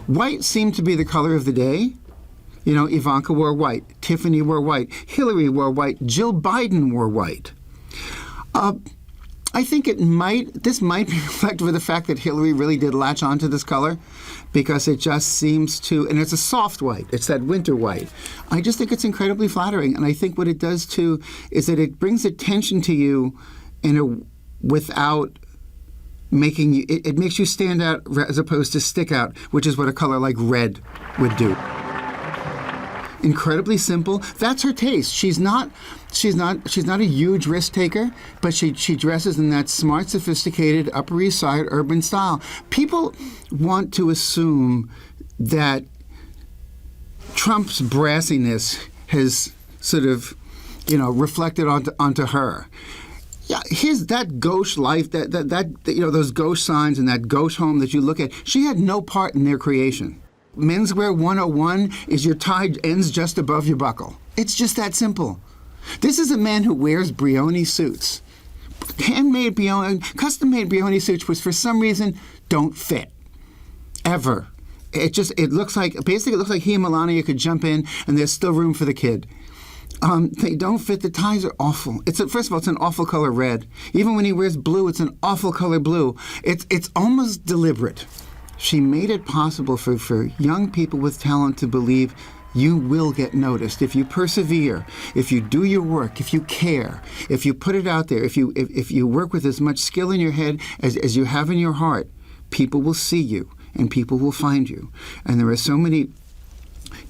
White seemed to be the color of the day. You know, Ivanka wore white, Tiffany wore white, Hillary wore white, Jill Biden wore white. I think this might be reflective of the fact that Hillary really did latch onto this color, because it just seems to, and it's a soft white, it's that winter white. I just think it's incredibly flattering, and I think what it does too is that it brings attention to you without making you, it makes you stand out as opposed to stick out, which is what a color like red would do. Incredibly simple. That's her taste. She's not a huge risk taker, but she dresses in that smart, sophisticated Upper East Side urban style. People want to assume that Trump's brassiness has sort of, reflected onto her. Yeah, that gauche life, those gauche signs and that gauche home that you look at, she had no part in their creation. Menswear 101 is your tie ends just above your buckle. It's just that simple. This is a man who wears Brioni suits. Handmade Brioni, custom-made Brioni suits, which for some reason don't fit. Ever. It looks like he and Melania could jump in and there's still room for the kid. They don't fit. The ties are awful. First of all, it's an awful color red. Even when he wears blue, it's an awful color blue. It's almost deliberate. She made it possible for young people with talent to believe you will get noticed if you persevere, if you do your work, if you care, if you put it out there, if you work with as much skill in your head as you have in your heart. People will see you and people will find you. And there are so many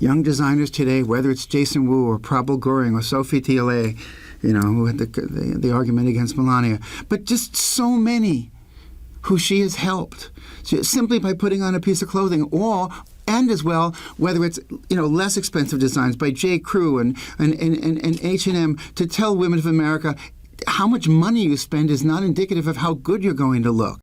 young designers today, whether it's Jason Wu or Prabal Goring or Sophie TLA, who had the argument against Melania, but just so many who she has helped simply by putting on a piece of clothing, and as well, whether it's less expensive designs by J. Crew and H&M, to tell women of America how much money you spend is not indicative of how good you're going to look.